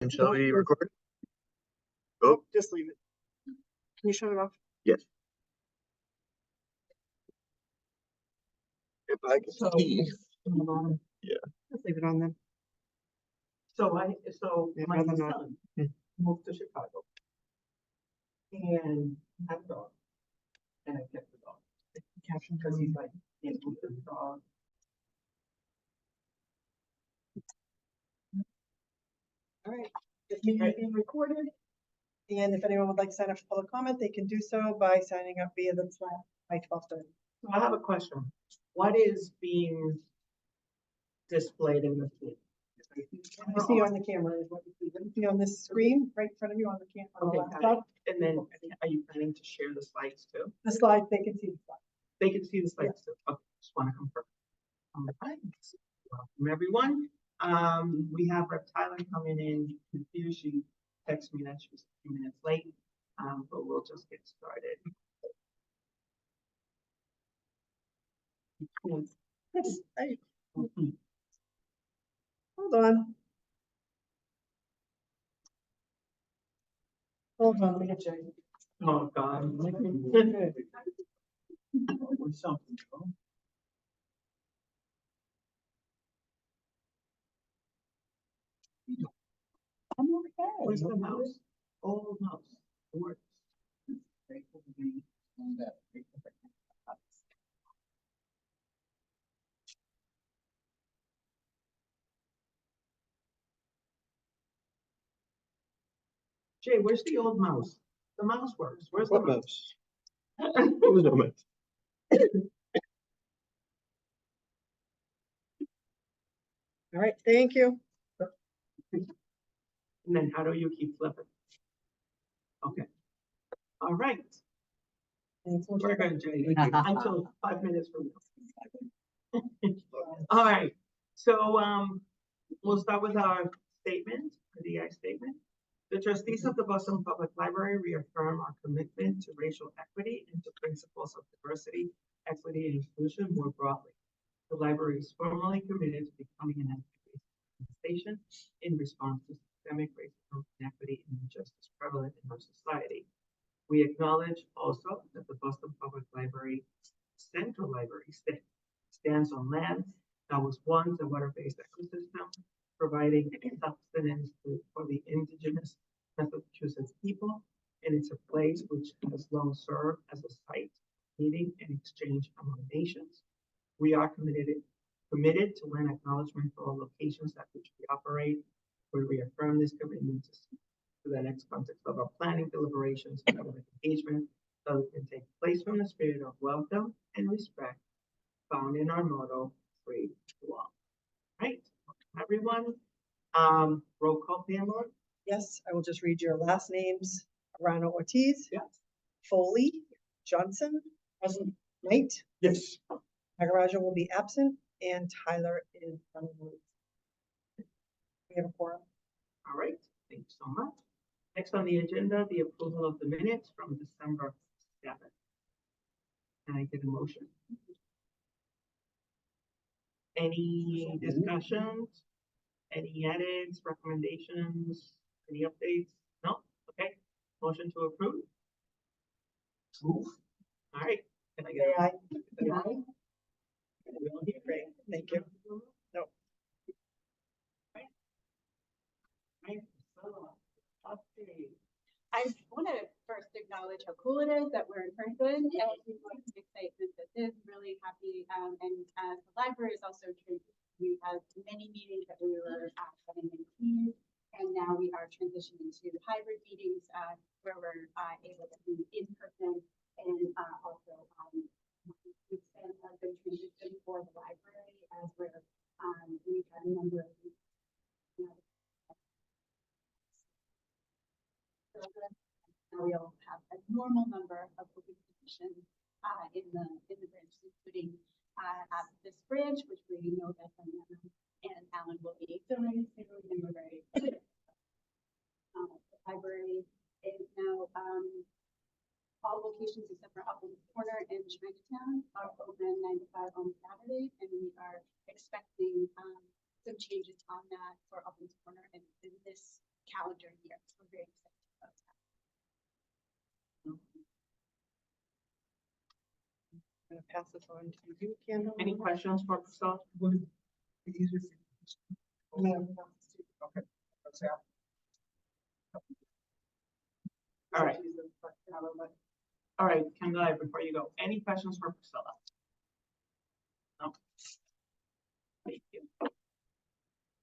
And shall we record? Oh, Just leave it. Can you shut it off? yes. If I can see. Yeah. Let's leave it on then. So Yeah, my rather not. son moved to Chicago and had a dog. And I kept the dog Caption because he's like, can't move the dog. All right, this meeting is being recorded. And if anyone would like to sign up for public comment, they can do so by signing up via the Slack by 12:30. So I have a question. What is being displayed in the feed? You see on the camera is what you see. What you see on this screen right in front of you on the camera. Okay, got it. And then are you planning to share the slides too? The slide, they can see the slide. They can see the slides too. Okay, just want to confirm. All right. Welcome everyone. We have Rep. Tyler coming in confused. She texted me that she was a few minutes late, but we'll just get started. Yes, hey, hold on. Hold on, let me get you. Oh, God. I'm okay. Where's the mouse? Oh, mouse. It works. Jay, where's the old mouse? The mouse works. Where's the What mouse? mouse? There was no mouse. All right, thank you. And then how do you keep flipping? Okay. All right. Thanks. We're good, Jay. Until 5 minutes from now. All right. So we'll start with our statement, the DI statement. The trustees of the Boston Public Library reaffirm our commitment to racial equity and to principles of diversity, equity, and inclusion more broadly. The library is formally committed to becoming an advocacy station in response to systemic racism, inequity, and injustice prevalent in our society. We acknowledge also that the Boston Public Library Central Library stands on land that was once a water-based ecosystem, providing sustenance for the indigenous Massachusetts people, and it's a place which has long served as a site of meeting and exchange among nations. We are committed to lend acknowledgement for all locations at which we operate. We reaffirm this commitment to the next context of our planning, deliberations, and public engagement, so it can take place from the spirit of welcome and respect found in our motto, free to all. Right, everyone. Roll call, Pamela. Yes, I will just read your last names. Arano Ortiz. Yes. Foley. Johnson. Present. Knight. Yes. Nagaraja will be absent, and Tyler is unavailable. We have a quorum. All right, thank you so much. Next on the agenda, the approval of the minutes from December 7th. Can I get a motion? Any discussions? Any edits, recommendations, any updates? No? Okay. Motion to approve? Move. All right. Can I get Say a? aye. Say aye. Great, thank you. No. Right. So, update. I want to first acknowledge how cool it is that we're in person and the excitement that is really happy. And as the library is also true, we have many meetings that we were having in teams, and now we are transitioning to hybrid meetings where we're able to be in person and also we've been a good transition for the library as we've had a number of now we'll have a normal number of open positions in the branch, including at this branch, which we know that Diana and Alan will be filling soon, and we're very excited. The library is now all locations except for Uplands Corner in Chinatown are open 9 to 5 on Saturdays, and we are expecting some changes on that for Uplands Corner in this calendar year. So we're very excited about that. I'm gonna pass this on to you, Kendall. Any questions for Priscilla? Would it be easier for you? No. Okay. Let's have. All right. All right, Kendall, before you go, any questions for Priscilla? No. Thank you.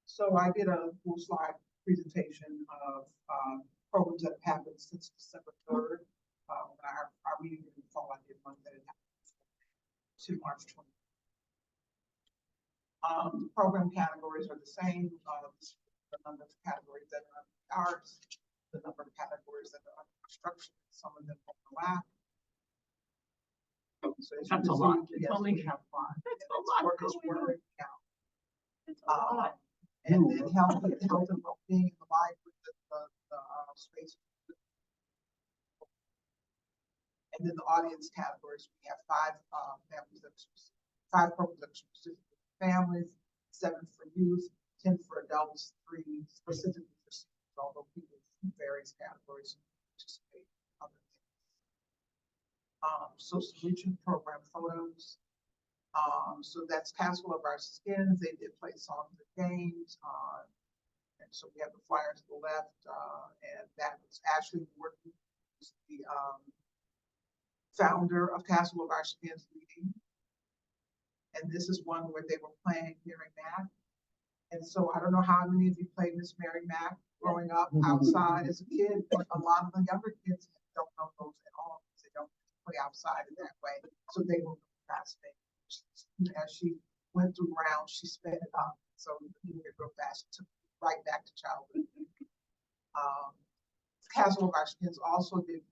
So I did a full slide presentation of, programs that have happened since December 3rd. Our meeting in the fall, I did one that had happened to March 20th. Program categories are the same, the number of categories that are arts, the number of categories that are under construction, some of them overlap. So as you That's a can lot. see, It's yes, only- we have fun. That's a It's lot work is going on. work, yeah. It's a lot. And then health and well-being in the library, the space. And then the audience categories, we have five programs that are specific for families, 7 for youth, 10 for adults, 3 specifically for seniors, although people in various categories participate in other things. So some regional program photos. So that's Castle of Our Skins. They did play songs and games. And so we have the flyer to the left, and that was actually working with the founder of Castle of Our Skins meeting. And this is one where they were playing Mary Mac. And so I don't know how many of you played Miss Mary Mac growing up outside as a kid, but a lot of the younger kids don't know those at all. They don't play outside in that way. So they were fascinated. As she went through rounds, she sped it up. So you could go fast, took right back to childhood. Castle of Our Skins also did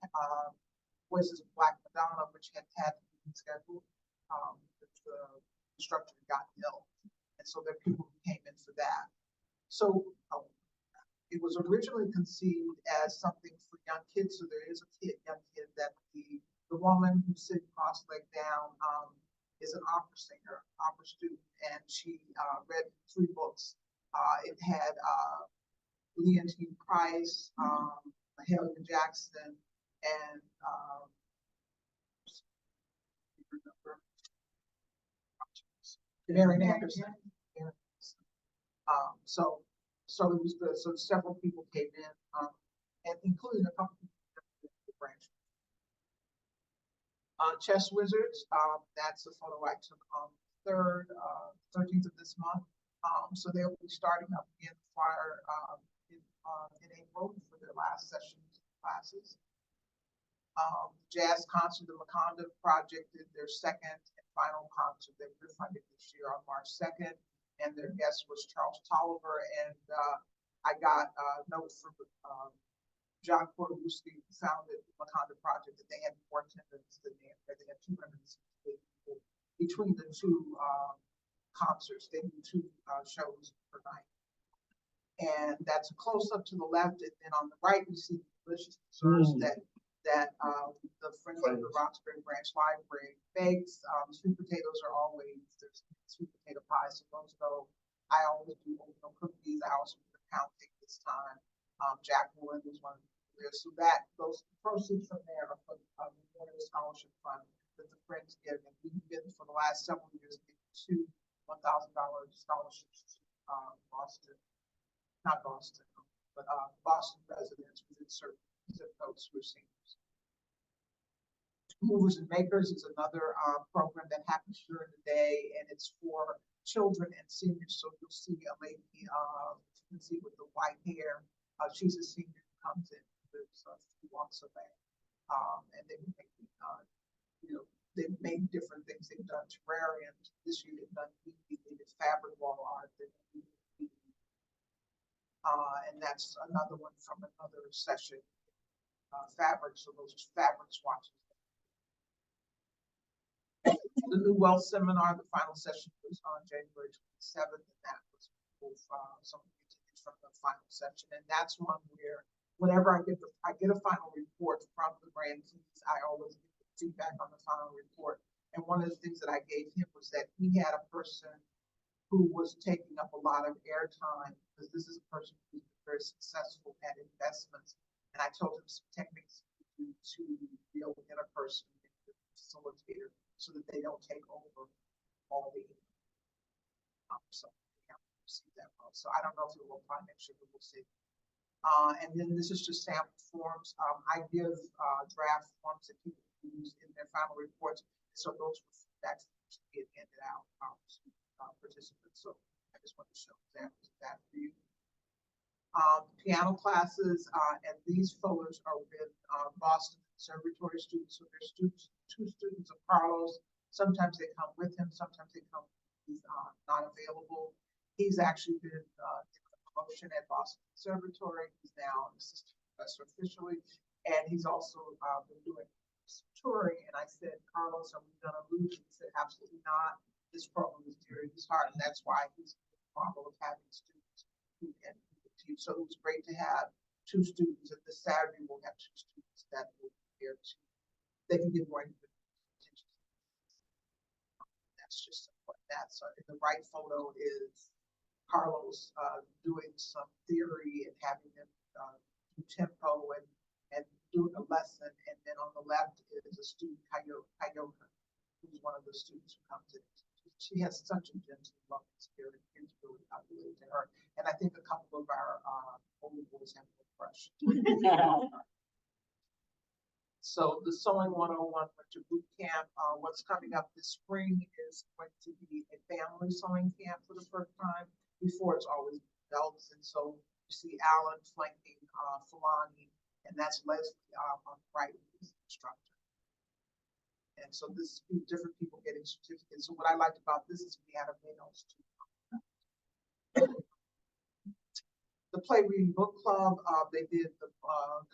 Voices of Black Madonna, which had been scheduled. The instructor got ill, and so there are people who came in for that. So it was originally conceived as something for young kids. So there is a young kid that the woman who's sitting cross-legged down is an opera singer, opera student, and she read 3 books. It had Leontine Price, Mahalia Jackson, and Marian Anderson. So it was good. So several people came in, and including a couple people in the branch. Chess Wizards, that's a photo I took on the 13th of this month. So they'll be starting up again the flyer in April for their last session classes. Jazz concert, the Maconda Project did their second and final concert. They were funded this year on March 2nd, and their guest was Charles Tolliver. And I got a note from John Portowuski, who founded the Maconda Project, that they had more attendance than they had 268 people between the 2 concerts. They do 2 shows per night. And that's a close up to the left, and then on the right we see delicious desserts that the Friends of the Roxbury Branch Library bakes. Sweet potatoes are always, there's sweet potato pies, so those go. I always do oatmeal cookies. I also do a pound cake this time. Jack Woolen was one of them. So that those proceeds from there are for the Memorial Scholarship Fund that the Friends give, and we've been for the last several years giving 2 $1,000 scholarships to Boston, not Boston, but Boston residents within certain zip codes who are seniors. Movers and Makers is another program that happens during the day, and it's for children and seniors. So you'll see a lady, you can see with the white hair. She's a senior who comes in, who walks away, and they make, they've made different things. They've done terrariums. This year they've done they did fabric wall art. And that's another one from another session. Fabric, so those are fabric swatches. The New Wealth Seminar, the final session was on January 27th, and that was some from the final session. And that's one where whenever I get a final report from the grantees, I always get the feedback on the final report. And one of the things that I gave him was that he had a person who was taking up a lot of airtime, because this is a person who's been very successful at investments. And I told him some techniques to deal in a person, facilitator, so that they don't take over all the so yeah, see that well. So I don't know if it will apply next year, but we'll see. And then this is just sample forms. I give draft forms that people use in their final reports. So those that's get handed out to participants. So I just want to show examples of that for you. Piano classes, and these photos are with Boston Conservatory students. So there's two students of Carlos. Sometimes they come with him, sometimes they come when he's not available. He's actually been given a promotion at Boston Conservatory. He's now an assistant professor officially, and he's also been doing some touring. And I said, Carlos, are we going to lose? He said, absolutely not. This program is dear to his heart, and that's why he's the model of having students who can teach. So it was great to have two students. And this Saturday we'll have two students that will be here to, they can get more attention. That's just what that. So in the right photo is Carlos doing some theory and having them do tempo and doing a lesson. And then on the left is a student, Kayoka, who's one of the students who comes in. She has such a gentle, loving spirit. It's really related to her. And I think a couple of our older boys have a crush. So the Sewing 101 Winter Boot Camp, what's coming up this spring is going to be a family sewing camp for the first time. Before it's always adults. And so you see Alan flanking Fulani, and that's Leslie on the right, who's the instructor. And so this is different people getting certificates. So what I liked about this is we had a males too. The Play Reading Book Club, they did the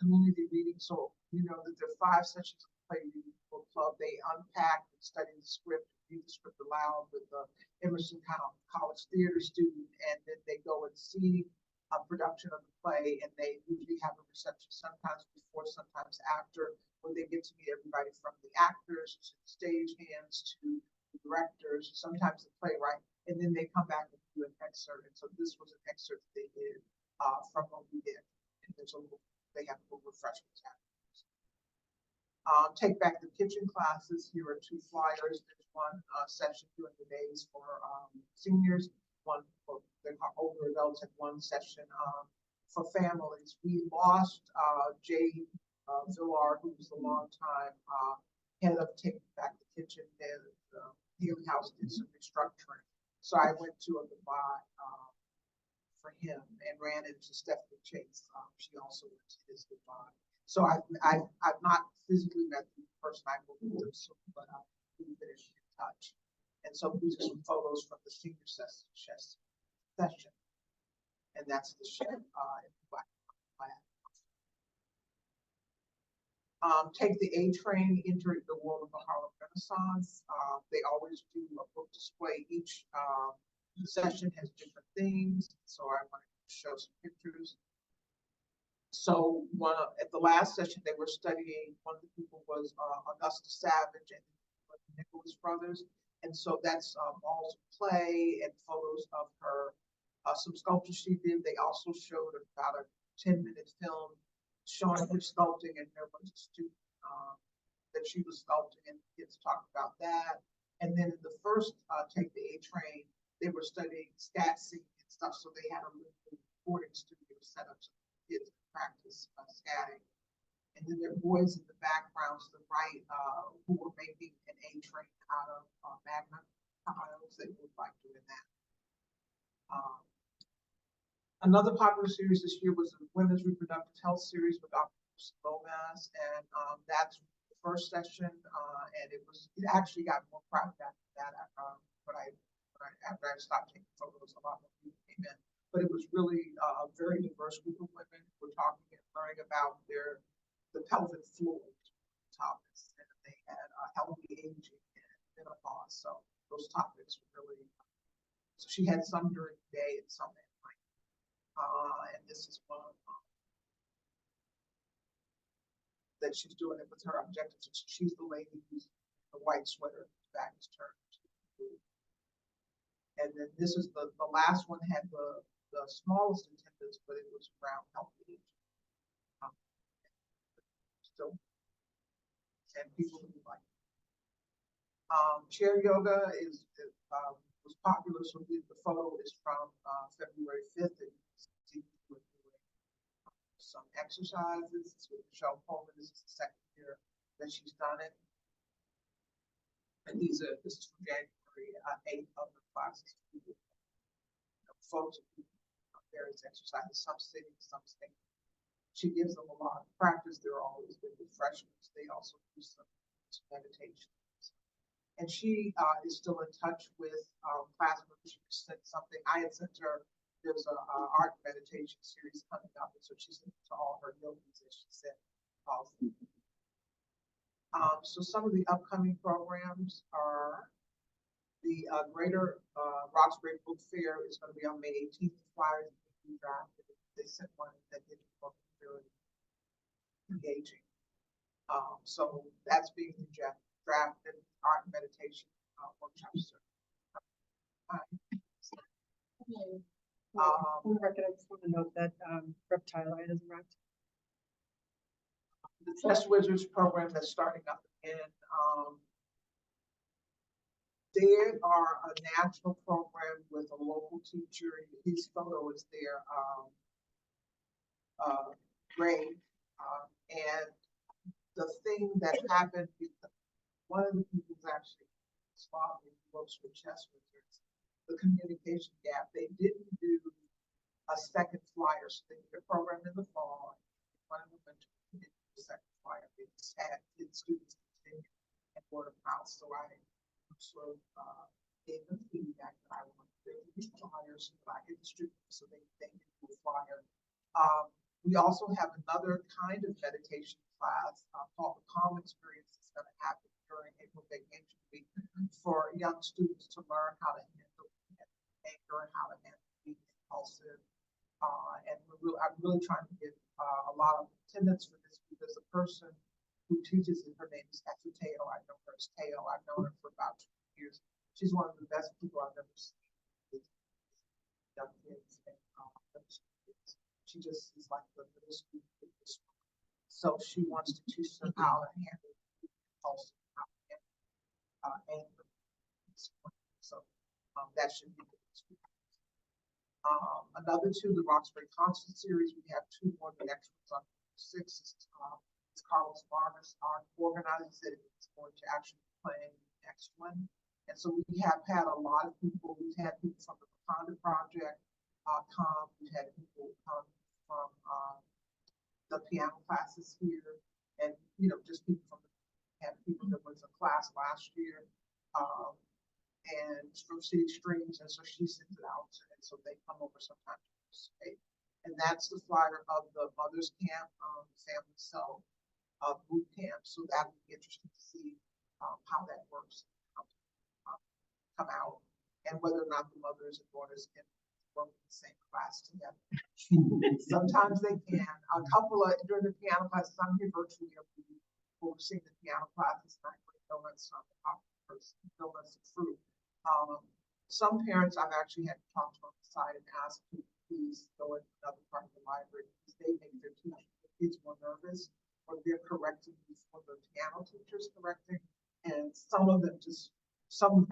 community reading. So you know that there are 5 sessions of the Play Reading Book Club. They unpack and study the script, read the script aloud with the Emerson College theater student, and then they go and see a production of the play, and they usually have a reception sometimes before, sometimes after, where they get to meet everybody from the actors to the stage hands to the directors, sometimes the playwright, and then they come back and do an excerpt. And so this was an excerpt they did from what we did, and there's a little, they have a little refreshments afterwards. Take Back the Kitchen classes. Here are 2 flyers. There's one session during the days for seniors, one for the older adults, and one session for families. We lost Jay Villar, who was a long time head of Take Back the Kitchen. The Healy House did some restructuring. So I went to a goodbye for him and ran into Stephanie Chase. She also went to his goodbye. So I've not physically met the person I believe, but we've been in touch. And so these are some photos from the senior session. And that's the chef in black. Take the A train, enter the world of the Harlem Renaissance. They always do a book display. Each session has different themes. So I wanted to show some pictures. So at the last session, they were studying, one of the people was Augusta Savage and the Nicholas brothers. And so that's balls of clay and photos of her, some sculptures she did. They also showed about a 10-minute film showing her sculpting, and there was a student that she was sculpting, and kids talked about that. And then in the first Take the A Train, they were studying scatsing and stuff, so they had a recording studio set up so kids could practice scatting. And then there are boys in the background to the right who were making an A train out of magnet tiles. They looked like doing that. Another popular series this year was the Women's Reproductive Health series with Dr. Gomez, and that's the first session, and it actually got more crowded after that. After I stopped taking photos, a lot more people came in, but it was really a very diverse group of women who were talking and learning about the pelvic floor topics, and they had healthy aging and menopause. So those topics were really. So she had some during the day and some at night. And this is one that she's doing it with her objectives. She's the lady who's the white sweater, back is turned. And then this is the last one had the the smallest attendance, but it was around healthy age. So, and people who like. Chair yoga was popular, so the photo is from February 5th. And we're doing some exercises with Michelle Coleman. This is the second year that she's done it. And this is from January 8th of the classes. Photos of various exercises, some sitting, some standing. She gives them a lot of practice. They're always good refreshments. They also do some meditation. And she is still in touch with classmates. She sent something. I had sent her. There's a art meditation series coming up, and so she sent it to all her yogis, as she said. So some of the upcoming programs are the Greater Roxbury Book Fair is going to be on May 18th. The flyers drafted. They sent one that didn't look very engaging. So that's being drafted. Art and meditation workshops. On the record, I just want to note that Reptile Eye has arrived. The Test Wizards program that's starting up in they are a national program with a local teacher. His photo is there, Ray. And the thing that happened, one of the people who's actually involved in most with Chess Wizards, the communication gap. They didn't do a second flyer, so they did a program in the fall. One of the winter did the second flyer. They just had students continue and word of mouth. So I sort of gave them feedback that I wanted to do flyers so that I could distribute so they can do a flyer. We also have another kind of meditation class called the Calm Experience that's going to happen during April vacation week for young students to learn how to handle anger and how to handle being impulsive. And I'm really trying to get a lot of attendance for this because the person who teaches it, her name is Athenaeum. I know her as Teo. I've known her for about 2 years. She's one of the best people I've ever seen. Young kids and she just is like the middle school. So she wants to teach them how to handle impulsive, anger. So that should be good. Another two, the Roxbury Concert Series. We have two more. The next one's on 6th. It's Carlos Vargas organizes it. It's going to actually play the next one. And so we have had a lot of people. We've had people from the Wakanda Project come. We've had people come from the piano classes here, and just people from had people that was a class last year, and from City Streams, and so she sends it out, and so they come over sometimes to participate. And that's the flyer of the Mother's Camp, Family Self boot camp. So that would be interesting to see how that works, come out, and whether or not the mothers and daughters can work in the same class together. Sometimes they can. A couple of during the piano classes, I'm here virtually every week overseeing the piano classes, and I bring donuts on the top person, donuts and fruit. Some parents I've actually had to talk to on the side and ask to please go in another part of the library because they make their kids more nervous, or they're correcting before the piano teacher's correcting, and some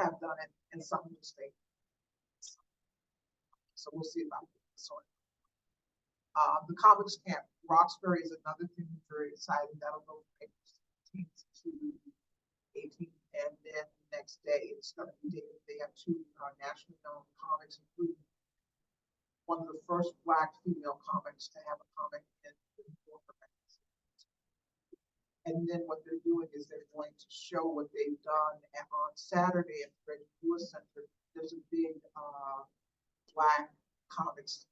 have done it and some just stay. So we'll see about this one. The comics camp, Roxbury is another thing that's very exciting. That'll go from April 17th to 18th, and then the next day it's going to be dated. They have two nationally known comics, including one of the first Black female comics to have a comic in the magazine. And then what they're doing is they're going to show what they've done. And on Saturday at the Frederick Lewis Center, there's a big Black comics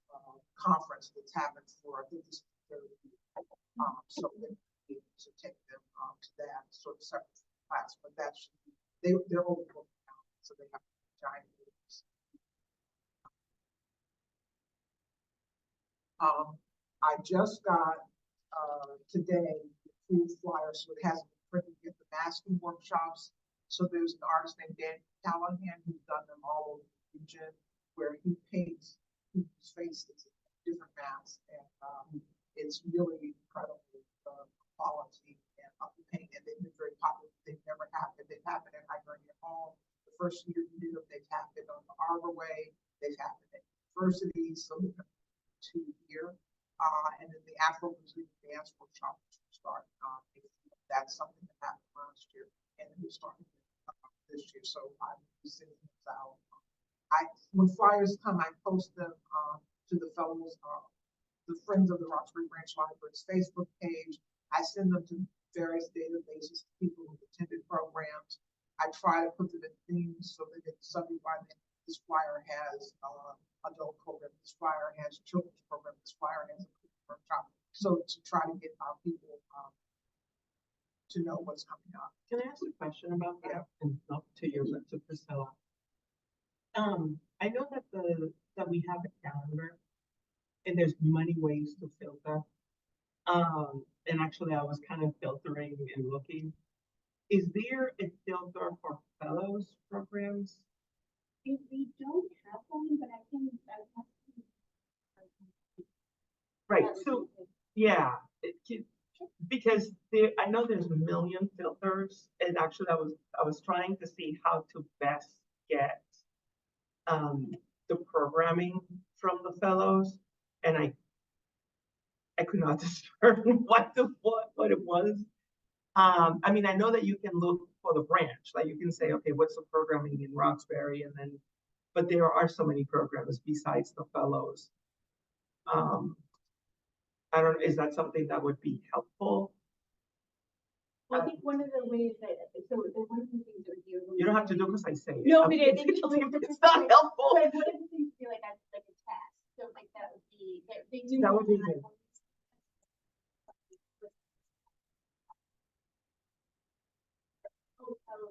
conference that's happened for, I think this is the third year. So they're able to take them to that sort of separate class, but that should be, they're overbooked now, so they have giant meetings. I just got today the food flyer, so it hasn't been printed yet, the masking workshops. So there's an artist named Dan Callahan who's done them all over the region, where he paints people's faces, different masks, and, it's really incredible, quality and up the paint, and they've been very popular. They've never happened. They've happened at Hibernia Hall. The first year we did them, they've happened on the Arbor Way. They've happened at universities, so we're to here. And then the Afro Music Dance Workshop will start. That's something that happened last year, and then we started this year. So I'm sending this out. When flyers come, I post them to the fellows, the Friends of the Roxbury Branch Library's Facebook page. I send them to various databases, people who attended programs. I try to put them in themes so that it's something by this flyer has adult program, this flyer has children's program, this flyer has a workshop. So to try to get our people to know what's coming up. Can I ask a question about that? And not to you, but to Priscilla. I know that we have a calendar and there's many ways to filter. And actually I was kind of filtering and looking. Is there a filter for fellows programs? We don't have one, but I can. Right, so, yeah, because I know there's a million filters, and actually I was trying to see how to best get the programming from the fellows, and I could not discern what it was. I mean, I know that you can look for the branch, like you can say, okay, what's the programming in Roxbury, and then, but there are so many programs besides the fellows. I don't know, is that something that would be helpful? Well, I think one of the ways that, so one of the things that we do. You don't have to do because I say it. No, I'm but I think it's not helpful. But one of the things feel like that's like a task, so like that would be, they do. That would be good.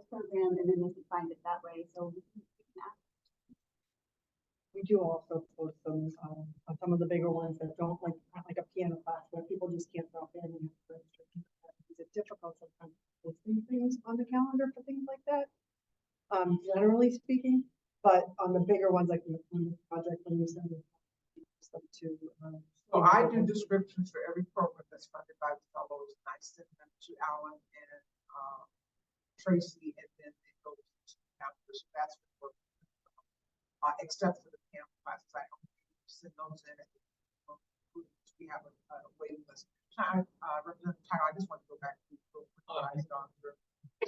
Program, and then they can find it that way, so we can ask. We do also post them on some of the bigger ones that don't like a piano class where people just can't drop in and have to register. Is it difficult sometimes posting things on the calendar for things like that? Generally speaking, but on the bigger ones like the project when you send them to. So I do descriptions for every program that's funded by the fellows, and I send them to Alan and Tracy, and then it goes to the calendar. So that's what except for the camp classes, I don't send those in. We have a waiting list. Representative Tyler, I just want to go back to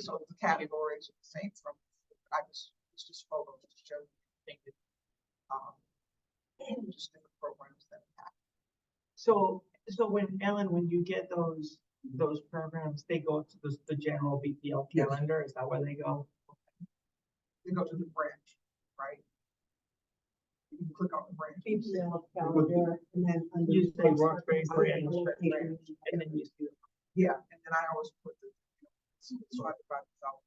so the categories are the same from. It's just photos to show just different programs that have. So when Ellen, when you get those programs, they go to the general BPL calendar, is that where they go? They go to the branch, right? You can click on the branch. BPL calendar and then. under You say Roxbury Roxbury branch, location. and then you see. Yeah, and then I always put the, so I divide this out.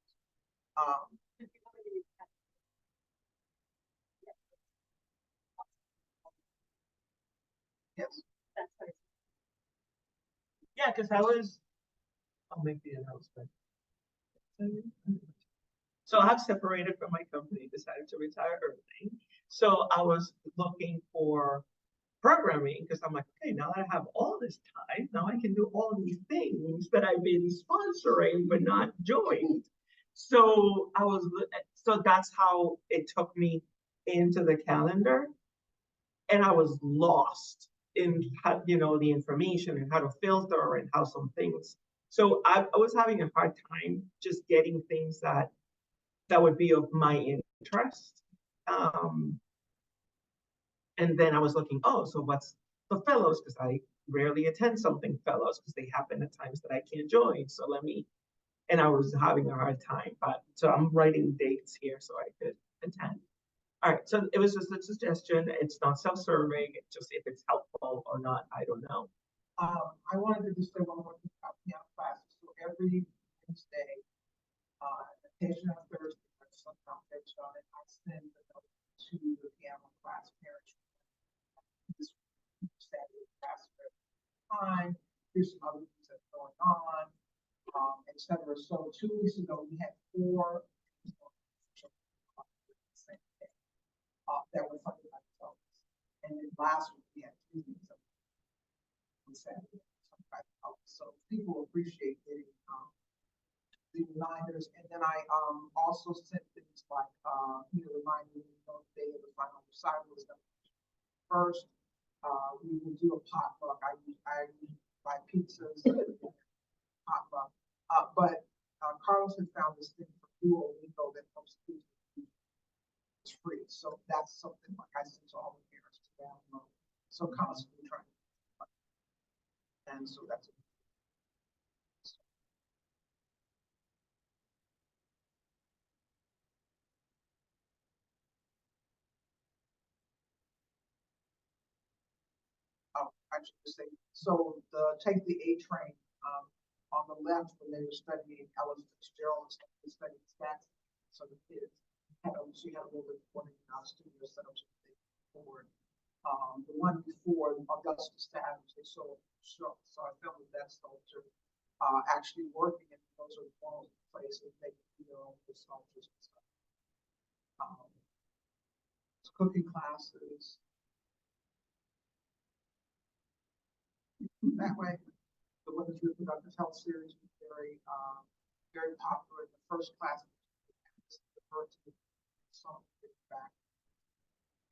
Yes. Yeah, because I'll make the announcement. So I've separated from my company, decided to retire early. So I was looking for programming because I'm like, okay, now that I have all this time, now I can do all these things that I've been sponsoring but not joined. So so that's how it took me into the calendar, and I was lost in how, the information and how to filter and how some things. So I was having a hard time just getting things that would be of my interest. And then I was looking, so what's the fellows? Because I rarely attend something fellows because they happen at times that I can't join. So and I was having a hard time, so I'm writing dates here so I could attend. All right, so it was just a suggestion. It's not self-serving. It's just if it's helpful or not, I don't know. I wanted to just say one more thing about piano classes. So every Wednesday, occasionally on Thursday, but sometimes they're on it, I send the note to the piano class parents. This Saturday class time. Here's some other things that's going on, etc. So 2 weeks ago, we had 4 that were funded by themselves. And then last week, we had 3 meetings on Saturday. So people appreciate getting, the reminders, and then I, also sent things like, reminding me, the day of the final recital is gonna be first. We will do a potluck. I buy pizzas, potluck. But Carlos had found this thing for Duolingo that helps kids. It's free, so that's something like I sent to all the parents to download. So constantly trying. And so that's. Oh, I should just say, so take the A train, on the left when they were studying Ella Fitzgerald, they studied stats. So the kids she had a little bit of in our studio set up forward. The one before Augustus Adams, they saw so I filmed that sculpture, actually working, and those are one of the places they can do their own sculptures and stuff. Cooking classes. That way, the Women's Reproductive Health Series was very, very popular in the first class. Back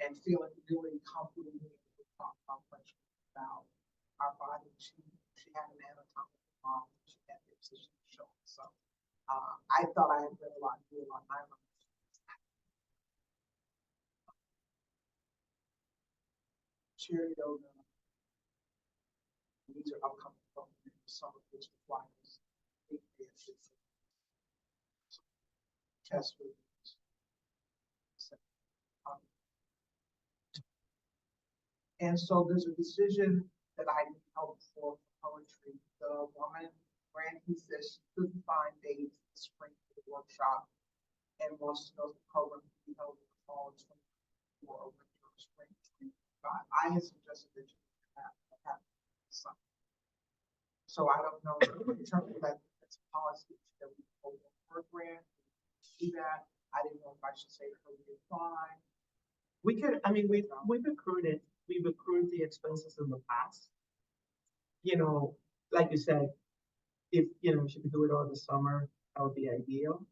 and feeling really comfortable to talk about our body. She had an anatomical model. She had the position to show. So I thought I had read a lot more on my own. Cheer yoga. These are upcoming programs, some of which requires test reviews. And so there's a decision that I need help for poetry. The woman, Randy, says she couldn't find dates this spring for the workshop and wants to know if the program can be held in the fall of 2024 or winter or spring 2025. I had suggested that you have some. So I don't know in terms of that, that's a policy that we hold for a grant. Do that. I didn't know if I should say to her we apply. We could, I mean, we've accrued the expenses in the past. Like you said, if, she could do it over the summer, that would be ideal.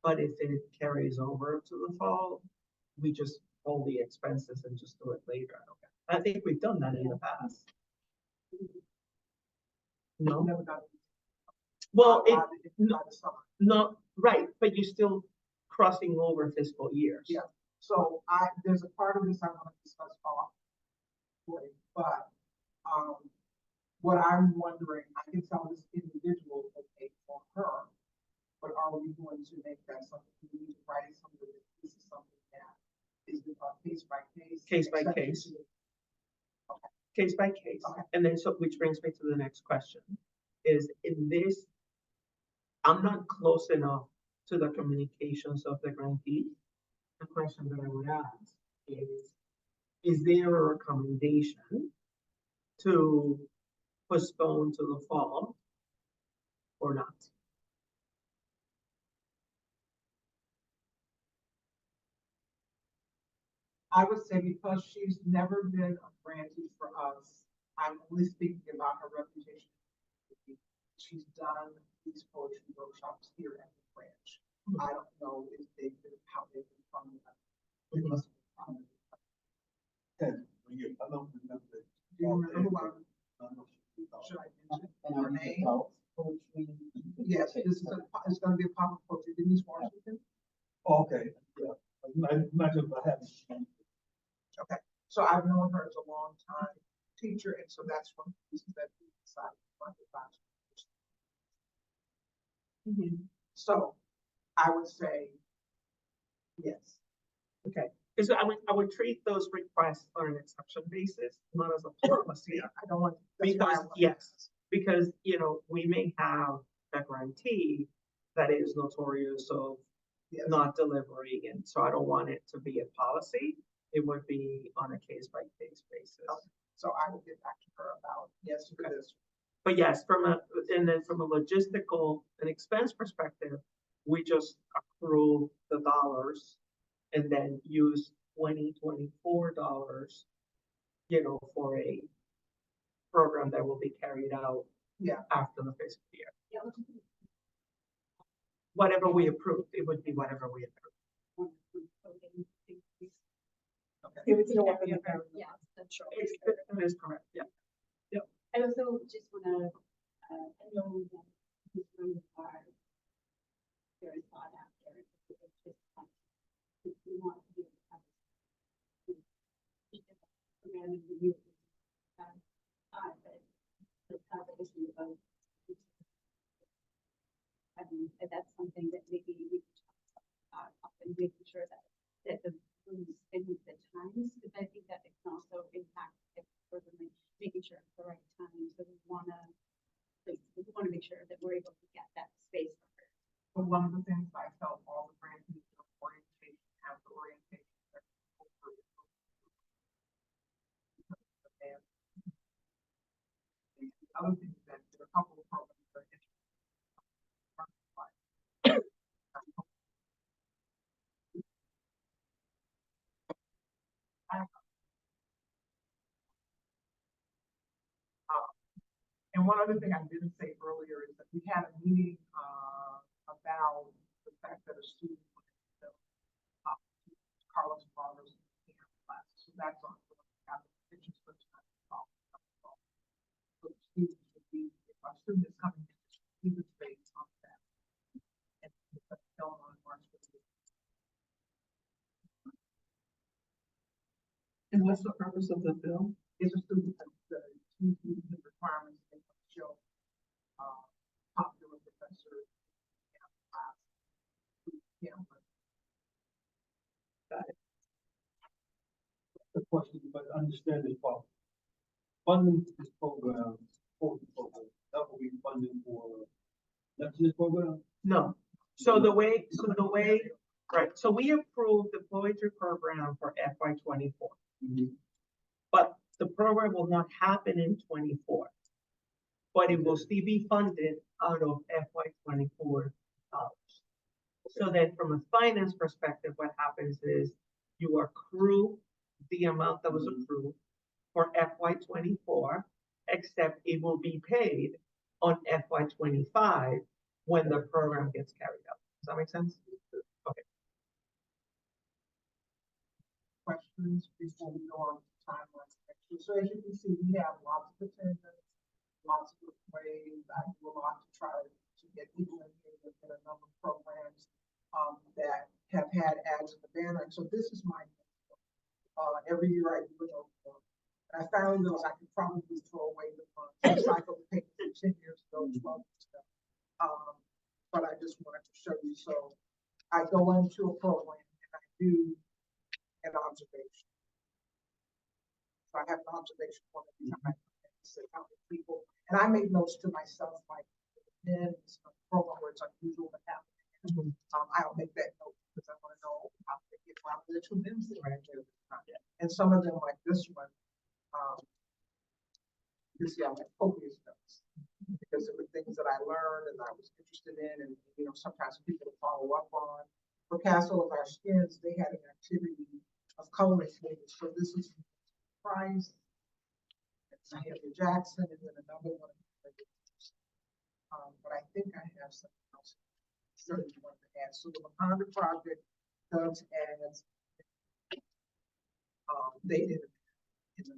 But if it carries over to the fall, we just hold the expenses and just do it later. I think we've done that in the past. No? Never done it. Well, By the summer. no, right, but you're still crossing over fiscal years. Yeah. So there's a part of this I want to discuss off, but what I'm wondering, I can tell this individual okay for her, but are we going to make that something we need to write something that this is something that is case by case? Case by case. Okay. Case by case. Okay. And then which brings me to the next question, is in this, I'm not close enough to the communications of the grantee. The question that I would ask is there a recommendation to postpone to the fall or not? I would say because she's never been a grantee for us, I'm only speaking about her reputation. She's done these poetry workshops here at the branch. I don't know if they've been, how they've been funded. It must be funded. I don't remember. Do you remember who should I mention her name? Yes, it's gonna be a pop poetry. Denise Washington. Okay, yeah. Imagine if I hadn't. Okay, so I've known her as a long time teacher, and so that's one of the reasons that we decided to fund the class. So I would say yes. Okay, because I would treat those requests on an exception basis, not as a policy. I don't want. Because we may have a grantee that is notorious of not delivering, and so I don't want it to be a policy. It would be on a case by case basis. Okay. So I will get back to her about yes to this. But yes, from a logistical and expense perspective, we just accrue the dollars and then use $2024 you know, for a program that will be carried out Yeah. after the fiscal year. Whatever we approved, it would be whatever we approved. It would still up in the town. Yeah, that's sure. That is correct, yeah. I also just wanna, I know that these rooms are very sought after. It's just, if we want to do program in the youth, but the competition of, and that's something that maybe we can talk about, often making sure that the rooms and the times, because I think that it can also impact if we're really making sure it's the right time. So we wanna make sure that we're able to get that space for her. But one of the things I felt all the brands need to orientation, have the orientation. The other thing is that there are a couple of programs that are and one other thing I didn't say earlier is that we had a meeting, about the fact that a student, Carlos Barber's class, so that's on. Pictures for tonight. So the students would be, if our student is coming in, he would space on that. And film on March 15th. And what's the purpose of the bill? Is a student that the requirements they must show, popular professor. Yeah. The question, but understand this part. Funding this program, that will be funding for next year's program? No. So the way, right, so we approved the poetry program for FY '24. But the program will not happen in '24. But it will still be funded out of FY '24 dollars. So then from a finance perspective, what happens is you accrue the amount that was approved for FY '24, except it will be paid on FY '25 when the program gets carried out. Does that make sense? Okay. Questions before we go on to timelines. So as you can see, we have lots of attendance, lots of ways. I do a lot to try to get people in here within a number of programs that have had ads in the banner. So this is my every year I do it over. And I finally realized I could probably throw away the funds. It's like a paper from 10 years ago, 12 years ago. But I just wanted to show you. So I go into a program and I do an observation. So I have an observation point every time I say how many people, and I make notes to myself, like then it's a program where it's unusual to happen. I'll make that note because I want to know how to get around the two men right there. And some of them, like this one, you see, I like copious notes because there were things that I learned and I was interested in, and you know, sometimes people follow up on. For Castle of Our Skins, they had an activity of coloring pages. So this is Price, I have the Jackson, and then another one. But I think I have something else. Certainly want to add. So the Wakanda project does add. They did in the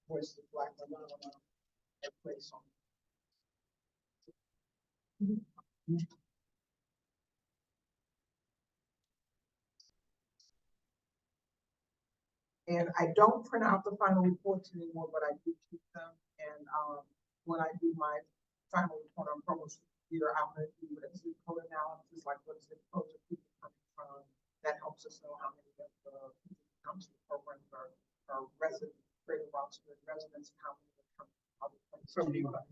voice of Black Women at place on. And I don't print out the final reports anymore, but I do keep them. And when I do my final report on programs year, I'm going to do an exit code analysis, like what is the codes of people coming from. That helps us know how many of the people who come to the programs are residents, Greater Roxbury residents, and how many are coming from other places. From nearby.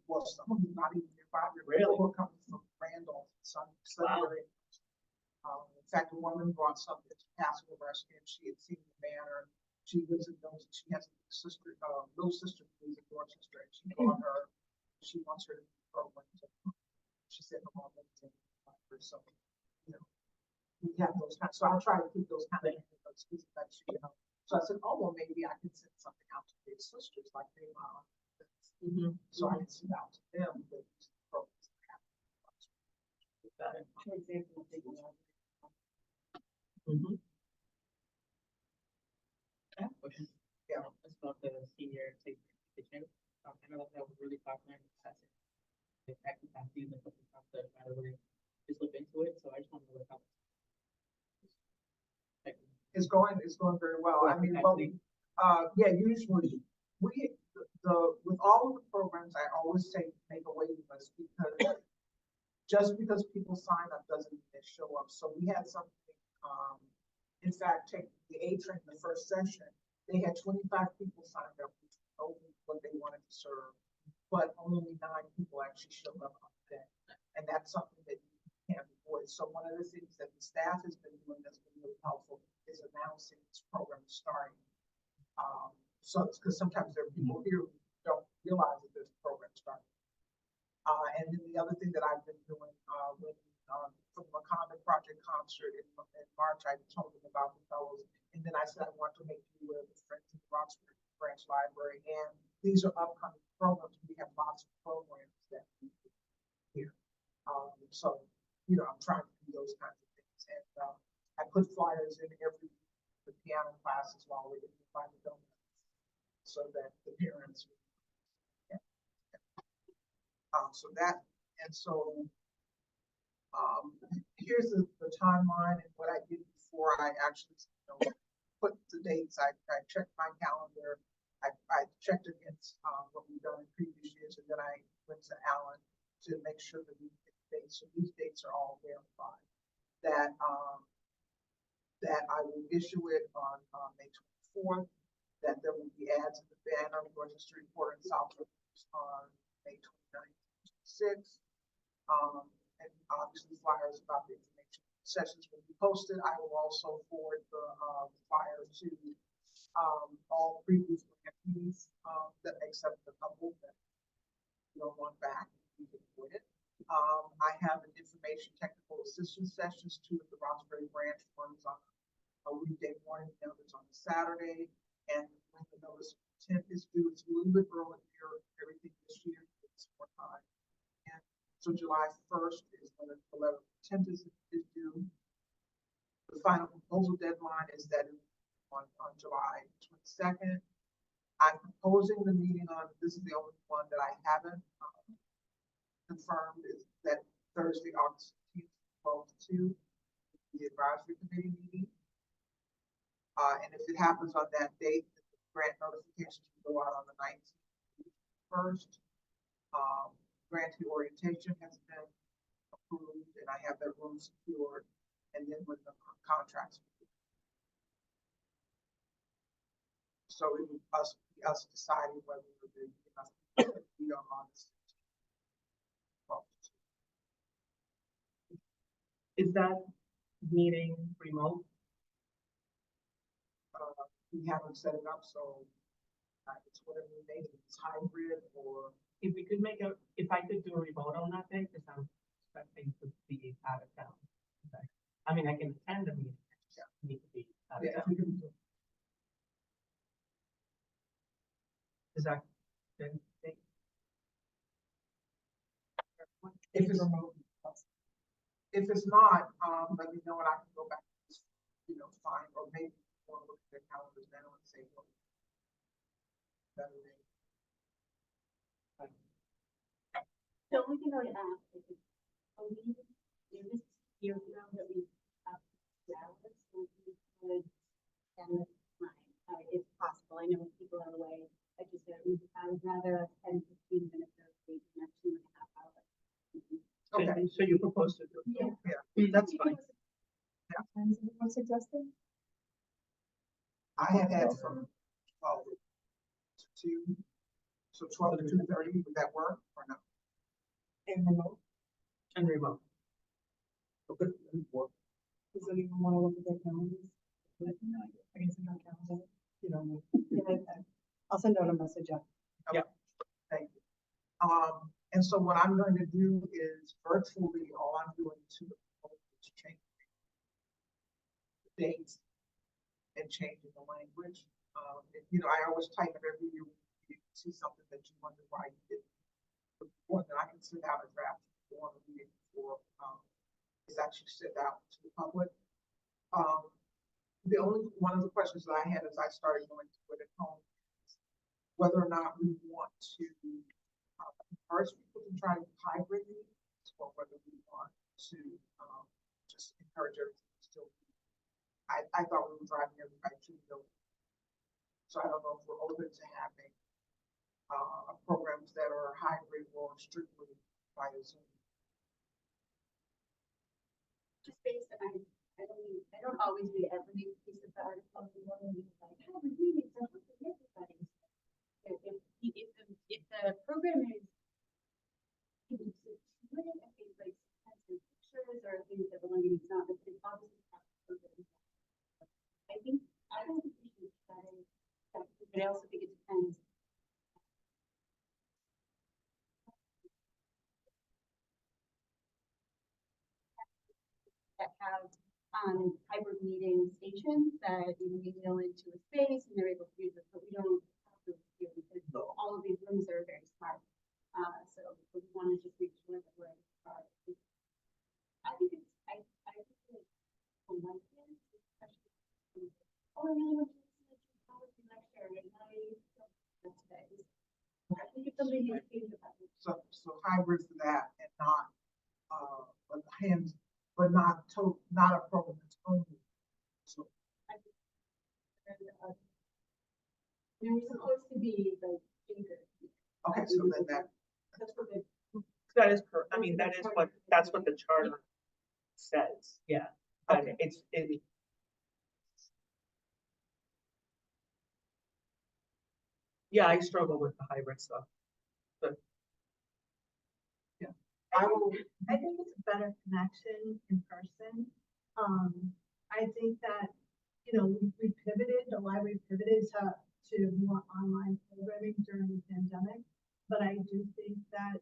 Well, some of them not even nearby. Really? People are coming from Randolph, some area. In fact, a woman brought something to Castle of Our Skin. She had seen the banner. She lives in those. She has a sister, little sister who is a Dorchester. And she brought her. She wants her to be program. She said, "I'm on LinkedIn." So, you know, we have those kinds. So I'll try to keep those kind of things, you know. So So I said, oh, well, maybe I can send something out to Big Sisters like they are. So I can send out to them the programs that have. Got it. For example, they will- Mhm. I have a question. Yeah. It's about the senior safety kitchen. I know that was really popular in the past. If that capacity is like something that by the way, just look into it. So I just want to know how. Like, It's going very well. I mean, well, actually, yeah, usually with all of the programs, I always say make a waiting list because just because people sign up doesn't mean they show up. So we had something, in fact, take the A train, the first session, they had 25 people signed up, which told me what they wanted to serve, but only 9 people actually showed up on the day. And that's something that you can't avoid. So one of the things that the staff has been doing that's been really helpful is announcing this program starting. So, because sometimes there are people here who don't realize that there's a program starting. And then the other thing that I've been doing, when, from the Common Project concert in March, I told them about the fellows. And then I said, I want to make you aware of the Friends of the Roxbury Branch Library. And these are upcoming programs. We have lots of programs that we do here. So, you know, I'm trying to do those kinds of things. And I put flyers in every the piano classes while we're in the donuts so that the parents. Yeah. So that, and so here's the timeline and what I did before I actually, put the dates. I checked my calendar. I checked against what we've done in previous years, and then I went to Alan to make sure that we hit dates. So these dates are all verified. That that I will issue it on May 24th. That there will be ads in the banner, Georgia Street Reporter and South on May 29th, 26th. And obviously flyers about the information sessions will be posted. I will also forward the flyer to all previous grantees that except the couple that you don't want back. You can avoid it. I have an information technical assistance sessions, 2 at the Roxbury branch. One's on a weekday morning, the other's on a Saturday. And when the notice of intent is due, it's a little bit early here, everything this year, it's more time. And so July 1st is when the letter of intent is due. The final proposal deadline is that on July 22nd. I'm proposing the meeting on, this is the only one that I haven't confirmed, is that Thursday, August 15th, 12 to 2, the advisory committee meeting. And if it happens on that date, the grant notifications will go out on the 19th first. Grantee orientation has been approved and I have that room secured. And then with the contracts. So it was us deciding whether we're doing enough to be on August. Is that meeting remote? We haven't set it up, so it's whatever we make it. It's hybrid or. If we could make if I could do a remote on that day, because I'm expecting to be out of town. Okay. I mean, I can attend the meeting. I just need to be out of Yeah, town. if we can do. Is that good? If it's remote, if it's not, let me know and I can go back, find, or maybe want to look at their calendars now and say, well, better than. The only thing I would ask is, we do this year round that we have Dallas, so we could spend this time, if possible. I know people are away. I would rather 10, 15 minutes of the next 2.5 hours. Okay. So you propose to do it? Yeah. That's fine. Times anyone suggested? I had from 12 to 2, so 12 to 2:30, would that work or no? And remote? And remote. Okay. Does anyone want to look at their calendars? I can send out calendar. You know, I'll send out a message out. Thank you. And so what I'm going to do is virtually, all I'm doing to change the dates and changing the language. You know, I always tighten up every year, you see something that you wonder why you didn't. One that I can send out a draft for the meeting before, is actually sent out to the public. The only, one of the questions that I had as I started going to it at home, is whether or not we want to encourage people to try hybrid meetings, or whether we want to just encourage everything to still be. I thought we were driving everybody to the building. So I don't know if we're open to having programs that are hybrid or strictly via Zoom. Just based on, I don't always read every piece of the article, you want to be like, how the meetings are helping everybody. If the program is conducive to it, I think like has some pictures or things that belong to it's not, but it's obviously not the program. I don't think we should try that, but I also think it depends. That have hybrid meeting stations that you mail into a space and they're able to use it, but we don't have those here because all of these rooms are very smart. So we want to just make sure that we're. I think it's I think it's like this, especially. Oh, I really want to listen to the policy lecture and today. I think it's something to think about. So hybrid for that and not but not not a program that's only. So They were supposed to be the thinker. okay, so then That's what they. That is I mean, that's what the charter says, yeah. But Okay. Yeah, I struggle with the hybrid stuff. I think it's a better connection in person. I think that, you know, we pivoted, the library pivoted to more online programming during the pandemic. But I do think that,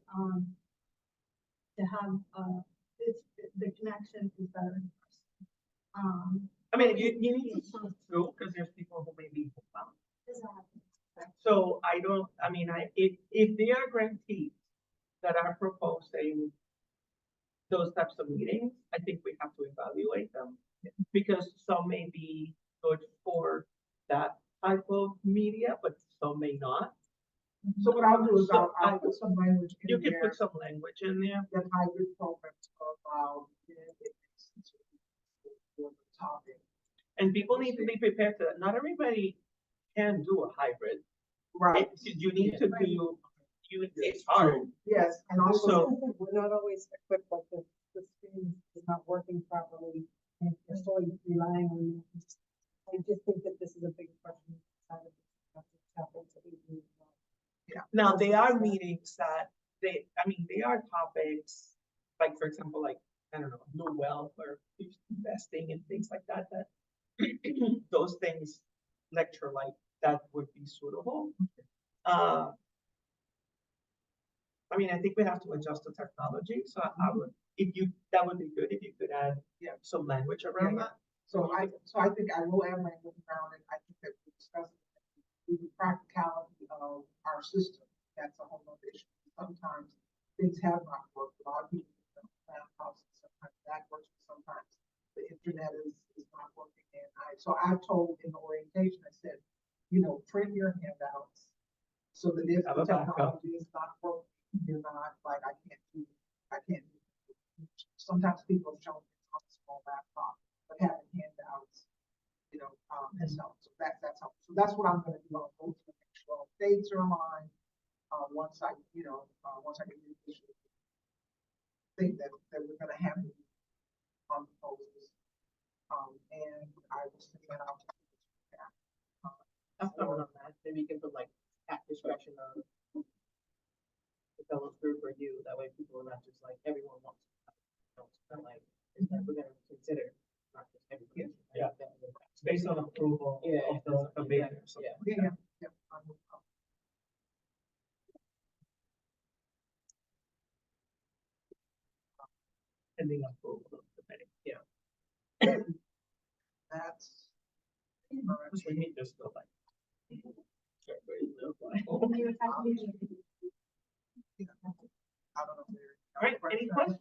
to have, the connection is better in person. I mean, you need to sort through, because there's people who may be bound. So if they are grantees that are proposing those types of meetings, I think we have to evaluate them, because some may be good for that type of media, but some may not. So what I'll do is So I'll put some language in You can there put some language in there. that hybrid programs are allowed in for the topic. And people need to be prepared to that. Not everybody can do a hybrid. Right. You need to do, it's hard. Yes, and also, We're not always equipped, like the screen is not working properly, and we're solely relying on it. I just think that this is a big question. Now, there are meetings that they are topics, like, for example, like, I don't know, new wealth or investing and things like that, those things, lecture like that would be suitable. I mean, I think we have to adjust the technology, so I would, that would be good if you could add, some language around that. so I think I will add language around it. I think that we discussed the practicality of our system. That's a whole other issue. Sometimes things have not worked. A lot of people don't plan houses. Sometimes that works, but sometimes the internet is not working. And so I told in the orientation, I said, you know, print your handouts so that if the technology is not working, you're not like, I can't do. Sometimes people have shown on a small laptop, but having handouts, you know, has helped. So that's helpful. So that's what I'm going to do. I'll go to make sure dates are aligned. Once I get the official thing that we're going to have on proposals. And I will send that out. I'm coming on that. Maybe you can put like at discretion of the fellows group or you. That way people are not just like everyone wants. Like we're gonna consider not just everybody. Yeah. Based on approval of the meeting or something. Yeah. Pending approval of the meeting. That's Because we need this to like. I don't know. if there- All right, any questions?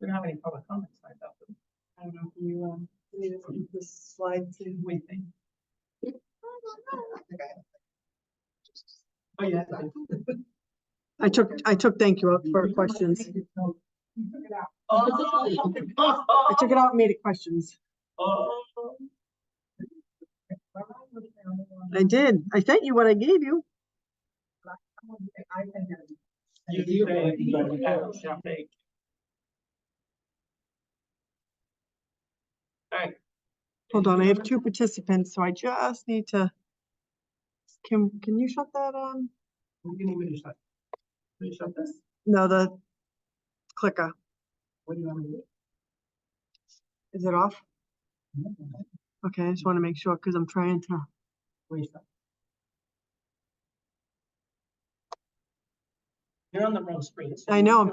We don't have any public comments lined up. I don't know, can you, give me this slide to. What do you think? I think I have- Oh, yeah. I took thank you out for questions. I took it out and made it questions. Oh. I did. I sent you what I gave you. You say, yeah, thank. All right. Hold on, I have two participants, so I just need to. Can you shut that on? We can even shut. Can you shut this? No, the clicker. What do you want me to do? Is it off? Okay, I just want to make sure because I'm trying to. Wait, stop. You're on the wrong screen. so I you know, can-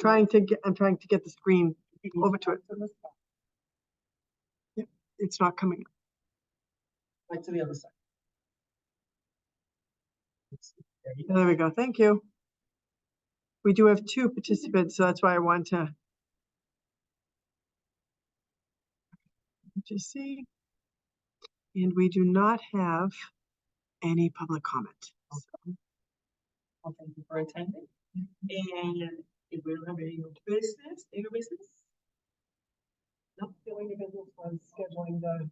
I'm trying to get the screen over to it. It's not coming. up. Right to the other side. There you go. There we go. Thank you. We do have two participants, so that's why I want to. Just see. And we do not have any public comment. Well, thank you for attending. And if we don't have any business, any business? No, The only business was scheduling the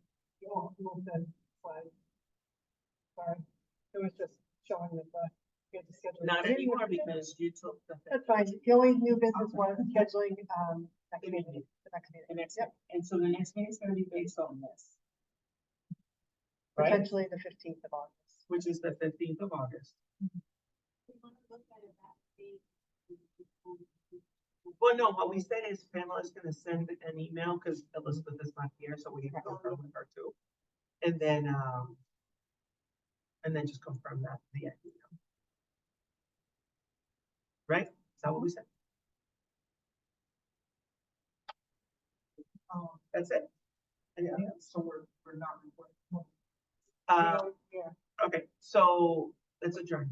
slide. Sorry, it was just showing that we had to schedule. not anymore because you took the. That's fine. The only new business was scheduling, next meeting, the next meeting. The next, Yep, and so the next meeting is gonna be based on this. Right, potentially the 15th of August. which is the 15th of August. We want to look at it that date. Well, no, what we said is Pamela is gonna send an email, because Elizabeth is not here, so we need to confirm with her too. And then just confirm that at the end. Right? Is that what we said? That's it? Anything else? So we're not recording. Yeah. Okay, so let's adjourn.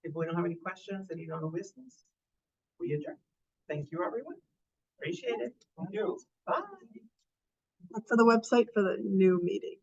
If we don't have any questions, any no business, we adjourn. Thank you, everyone. Appreciate it. Thank you. Bye. Look for the website for the new meeting.